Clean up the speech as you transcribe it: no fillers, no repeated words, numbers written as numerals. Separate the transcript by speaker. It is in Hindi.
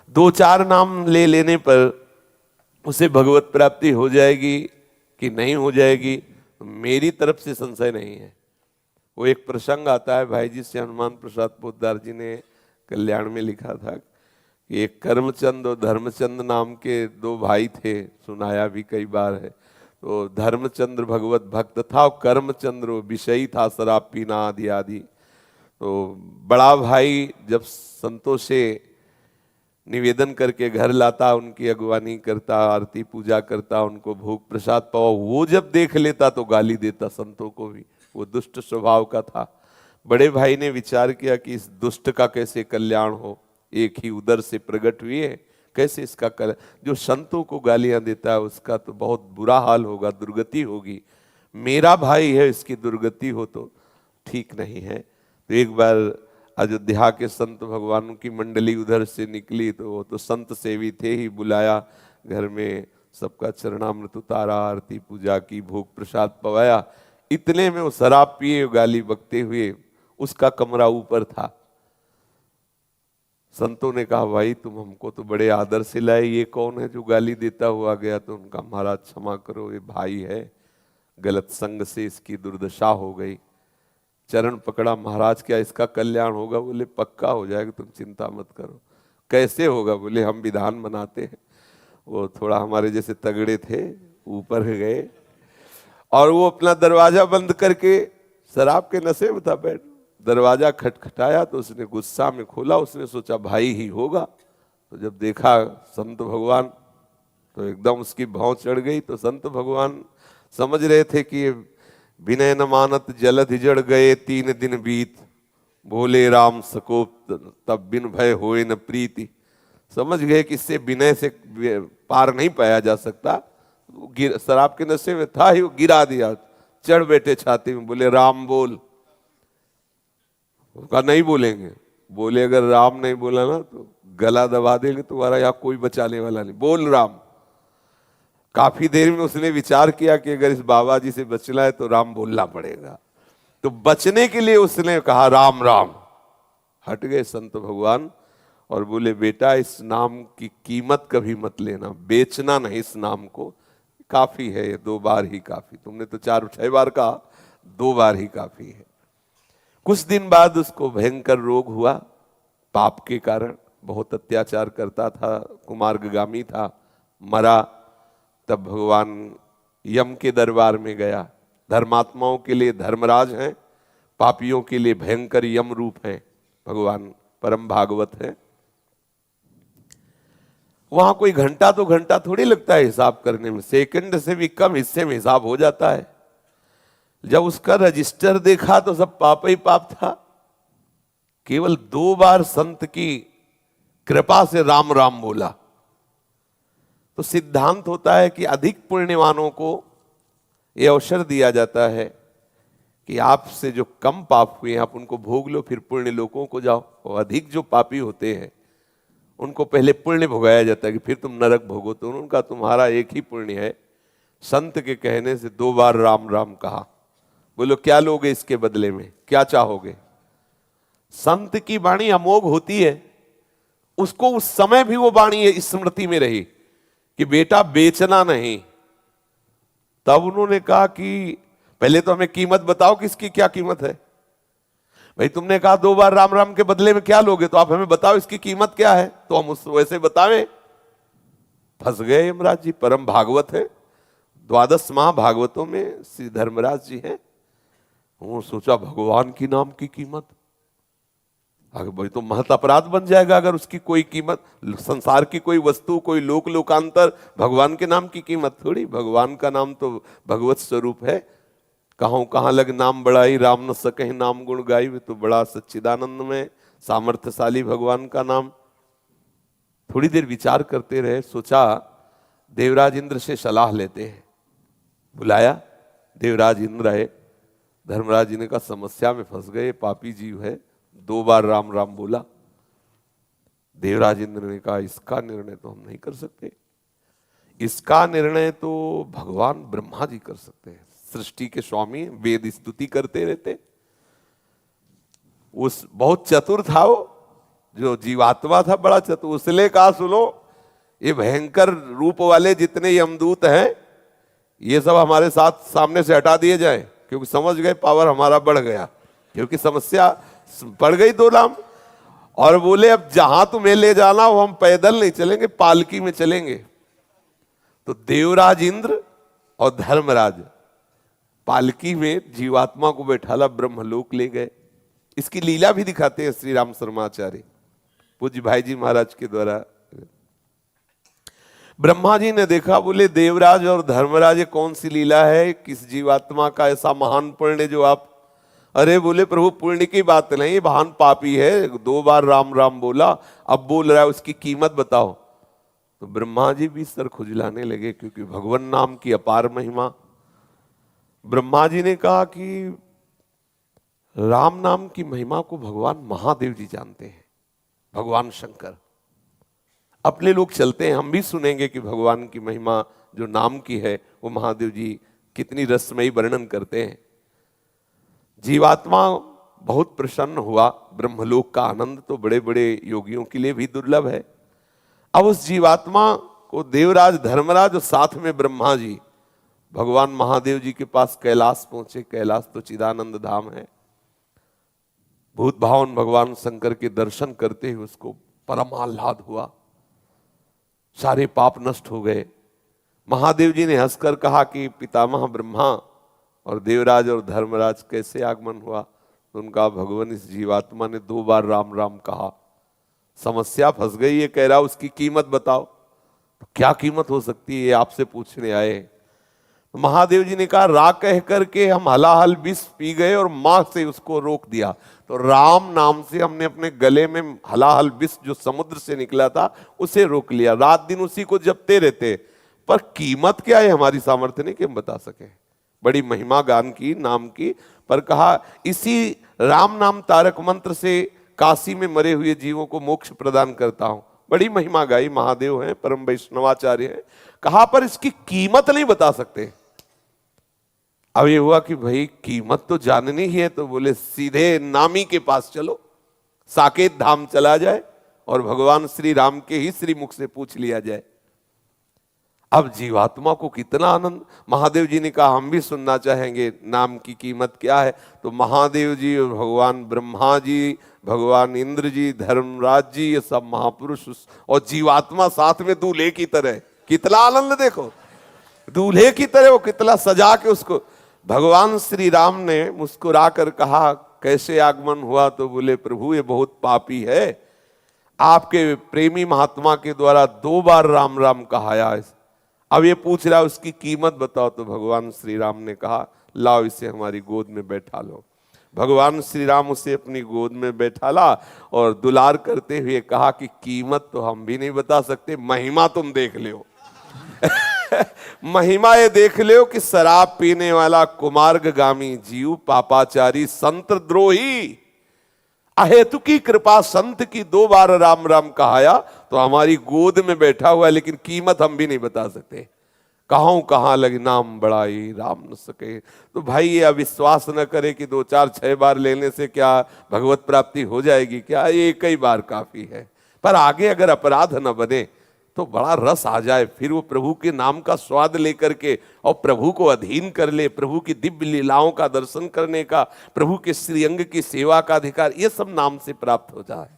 Speaker 1: दो चार नाम ले लेने पर उसे भगवत प्राप्ति हो जाएगी कि नहीं हो जाएगी, मेरी तरफ से संशय नहीं है। वो एक प्रसंग आता है भाई जी से, हनुमान प्रसाद पोद्दार जी ने कल्याण में लिखा था कि एक कर्मचंद और धर्मचंद नाम के दो भाई थे, सुनाया भी कई बार है। तो धर्मचंद्र भगवत भक्त था और कर्मचंद्र विषयी था, शराब पीना आदि आदि। तो बड़ा भाई जब संतों से निवेदन करके घर लाता, उनकी अगवानी करता, आरती पूजा करता, उनको भोग प्रसाद पावा, वो जब देख लेता तो गाली देता संतों को भी, वो दुष्ट स्वभाव का था। बड़े भाई ने विचार किया कि इस दुष्ट का कैसे कल्याण हो, एक ही उदर से प्रकट हुए, कैसे इसका जो संतों को गालियां देता है उसका तो बहुत बुरा हाल होगा, दुर्गति होगी। मेरा भाई है, इसकी दुर्गति हो तो ठीक नहीं है। तो एक बार अयोध्या के संत भगवानों की मंडली उधर से निकली, तो वो तो संत सेवी थे ही, बुलाया घर में, सबका चरणामृत उतारा, आरती पूजा की, भोग प्रसाद पवाया। इतने में वो शराब पिए गाली बकते हुए, उसका कमरा ऊपर था। संतों ने कहा भाई तुम हमको तो बड़े आदर से लाए, ये कौन है जो गाली देता हुआ गया? तो उनका महाराज क्षमा करो, ये भाई है, गलत संग से इसकी दुर्दशा हो गई। चरण पकड़ा, महाराज क्या इसका कल्याण होगा? बोले पक्का हो जाएगा, तुम चिंता मत करो। कैसे होगा? बोले हम विधान बनाते हैं। वो थोड़ा हमारे जैसे तगड़े थे, ऊपर गए और वो अपना दरवाजा बंद करके, शराब के नशे में था बैठ, दरवाजा खटखटाया तो उसने गुस्सा में खोला, उसने सोचा भाई ही होगा। तो जब देखा संत भगवान तो एकदम उसकी भौं चढ़ गई। तो संत भगवान समझ रहे थे कि विनय न मानत जलधि हिजड़ गए 3 दिन बीत, बोले राम सकोप तब बिन भय होए न प्रीति। समझ गए कि इससे विनय से पार नहीं पाया जा सकता। शराब के नशे में था ही, वो गिरा दिया, चढ़ बैठे छाती में, बोले राम बोल। कहा नहीं बोलेंगे। बोले अगर राम नहीं बोला ना तो गला दबा देंगे, तुम्हारा यहाँ कोई बचाने वाला नहीं, बोल राम। काफी देर में उसने विचार किया कि अगर इस बाबा जी से बचना है तो राम बोलना पड़ेगा। तो बचने के लिए उसने कहा राम राम। हट गए संत भगवान और बोले बेटा इस नाम की कीमत कभी मत लेना, बेचना नहीं इस नाम को, काफी है ये, 2 बार ही काफी। तुमने तो 4-6 बार कहा, 2 बार ही काफी है। कुछ दिन बाद उसको भयंकर रोग हुआ, पाप के कारण, बहुत अत्याचार करता था, कुमार्गामी था, मरा। तब भगवान यम के दरबार में गया। धर्मात्माओं के लिए धर्मराज हैं, पापियों के लिए भयंकर यम रूप हैं। भगवान परम भागवत है। वहां कोई घंटा तो घंटा थोड़ी लगता है हिसाब करने में, सेकंड से भी कम हिस्से में हिसाब हो जाता है। जब उसका रजिस्टर देखा तो सब पाप ही पाप था। केवल 2 बार संत की कृपा से राम राम बोला। तो सिद्धांत होता है कि अधिक पुण्यवानों को यह अवसर दिया जाता है कि आपसे जो कम पाप हुए आप उनको भोग लो, फिर पुण्य लोकों को जाओ। और अधिक जो पापी होते हैं उनको पहले पुण्य भोगाया जाता है कि फिर तुम नरक भोगो। तो उनका तुम्हारा एक ही पुण्य है। संत के कहने से 2 बार राम राम कहा। बोलो क्या लोगे इसके बदले में, क्या चाहोगे? संत की वाणी अमोघ होती है। उसको उस समय भी वो वाणी स्मृति में रही कि बेटा बेचना नहीं। तब उन्होंने कहा कि पहले तो हमें कीमत बताओ कि इसकी क्या कीमत है। भाई तुमने कहा 2 बार राम राम के बदले में क्या लोगे, तो आप हमें बताओ इसकी कीमत क्या है, तो हम उस वैसे बतावें। फंस गए यमराज जी। परम भागवत है, 12 महाभागवतों में श्री धर्मराज जी हैं। वो सोचा भगवान की नाम की कीमत, अगर भाई तो महत अपराध बन जाएगा अगर उसकी कोई कीमत, संसार की कोई वस्तु, कोई लोक लोकांतर, भगवान के नाम की कीमत थोड़ी। भगवान का नाम तो भगवत स्वरूप है। कहाँ कहाँ लग नाम बड़ाई, राम न सके नाम गुण गाई। तो बड़ा सच्चिदानंद में सामर्थ्यशाली भगवान का नाम। थोड़ी देर विचार करते रहे, सोचा देवराज इंद्र से सलाह लेते हैं। बुलाया, देवराज इंद्र आए। धर्मराज जी ने कहा समस्या में फंस गए, पापी जीव है, 2 बार राम राम बोला। देवराज इंद्र ने कहा इसका निर्णय तो हम नहीं कर सकते, इसका निर्णय तो भगवान ब्रह्मा जी कर सकते हैं, सृष्टि के स्वामी, वेद स्तुति करते रहते। उस बहुत चतुर था वो। जो जीवात्मा था बड़ा चतुर, उसने कहा सुनो ये भयंकर रूप वाले जितने यमदूत हैं ये सब हमारे साथ सामने से हटा दिए जाएं, क्योंकि समझ गए पावर हमारा बढ़ गया, क्योंकि समस्या बढ़ गई 2 नाम। और बोले अब जहां तुम्हें ले जाना वो हम पैदल नहीं चलेंगे, पालकी में चलेंगे। तो देवराज इंद्र और धर्मराज पालकी में जीवात्मा को बैठाला ब्रह्मलोक ले गए। इसकी लीला भी दिखाते हैं श्री राम शर्माचार्य पूज्य भाई जी महाराज के द्वारा। ब्रह्मा जी ने देखा, बोले देवराज और धर्मराज कौन सी लीला है, किस जीवात्मा का ऐसा महान पुण्य जो आप, अरे बोले प्रभु पुण्य की बात नहीं, महान पापी है, 2 बार राम राम बोला, अब बोल रहा है, उसकी कीमत बताओ। तो ब्रह्मा जी भी सर खुजलाने लगे, क्योंकि भगवान नाम की अपार महिमा। ब्रह्मा जी ने कहा कि राम नाम की महिमा को भगवान महादेव जी जानते हैं, भगवान शंकर। अपने लोग चलते हैं, हम भी सुनेंगे कि भगवान की महिमा जो नाम की है वो महादेव जी कितनी रसमयी वर्णन करते हैं। जीवात्मा बहुत प्रसन्न हुआ, ब्रह्मलोक का आनंद तो बड़े बड़े योगियों के लिए भी दुर्लभ है। अब उस जीवात्मा को देवराज धर्मराज और साथ में ब्रह्मा जी भगवान महादेव जी के पास कैलाश पहुंचे। कैलाश तो चिदानंद धाम है। भूत भावन भगवान शंकर के दर्शन करते हुए उसको परम आह्लाद हुआ, सारे पाप नष्ट हो गए। महादेव जी ने हंसकर कहा कि पितामह ब्रह्मा और देवराज और धर्मराज कैसे आगमन हुआ। तो उनका भगवान इस जीवात्मा ने 2 बार राम राम कहा, समस्या फंस गई, ये कह रहा उसकी कीमत बताओ। तो क्या कीमत हो सकती है ये आपसे पूछने आए। तो महादेव जी ने कहा रा कह करके हम हलाहल विष पी गए और मां से उसको रोक दिया। तो राम नाम से हमने अपने गले में हलाहल विष जो समुद्र से निकला था उसे रोक लिया, रात दिन उसी को जपते रहते। पर कीमत क्या है हमारी सामर्थ्य नहीं कि हम बता सके। बड़ी महिमा गान की नाम की, पर कहा इसी राम नाम तारक मंत्र से काशी में मरे हुए जीवों को मोक्ष प्रदान करता हूं। बड़ी महिमा गाई, महादेव हैं, परम वैष्णवाचार्य हैं। कहा पर इसकी कीमत नहीं बता सकते। अब ये हुआ कि भाई कीमत तो जाननी ही है, तो बोले सीधे नामी के पास चलो, साकेत धाम चला जाए और भगवान श्री राम के ही श्री मुख से पूछ लिया जाए। अब जीवात्मा को कितना आनंद। महादेव जी ने कहा हम भी सुनना चाहेंगे, नाम की कीमत क्या है। तो महादेव जी और भगवान ब्रह्मा जी, भगवान इंद्र जी, धर्मराज जी, ये सब महापुरुष और जीवात्मा साथ में दूल्हे की तरह, कितना आनंद देखो, दूल्हे की तरह वो कितना सजा के उसको। भगवान श्री राम ने मुस्कुरा कर कहा कैसे आगमन हुआ। तो बोले प्रभु ये बहुत पापी है, आपके प्रेमी महात्मा के द्वारा 2 बार राम राम कहाया। अब ये पूछ रहा है उसकी कीमत बताओ। तो भगवान श्री राम ने कहा लाओ इसे हमारी गोद में बैठा लो। भगवान श्री राम उसे अपनी गोद में बैठाला और दुलार करते हुए कहा कि कीमत तो हम भी नहीं बता सकते, महिमा तुम देख लो। महिमा ये देख लो कि शराब पीने वाला कुमार्गामी जीव, पापाचारी, संत द्रोही, अहेतु की कृपा संत की 2 बार राम राम कहाया तो हमारी गोद में बैठा हुआ है, लेकिन कीमत हम भी नहीं बता सकते। कहाँ लगी नाम बड़ाई राम न सके। तो भाई ये अविश्वास न करे कि 2 4 6 बार लेने से क्या भगवत प्राप्ति हो जाएगी, क्या ये कई बार काफी है। पर आगे अगर अपराध न बने तो बड़ा रस आ जाए, फिर वो प्रभु के नाम का स्वाद लेकर के और प्रभु को अधीन कर ले, प्रभु की दिव्य लीलाओं का दर्शन करने का, प्रभु के श्रीअंग की सेवा का अधिकार, ये सब नाम से प्राप्त हो जाए।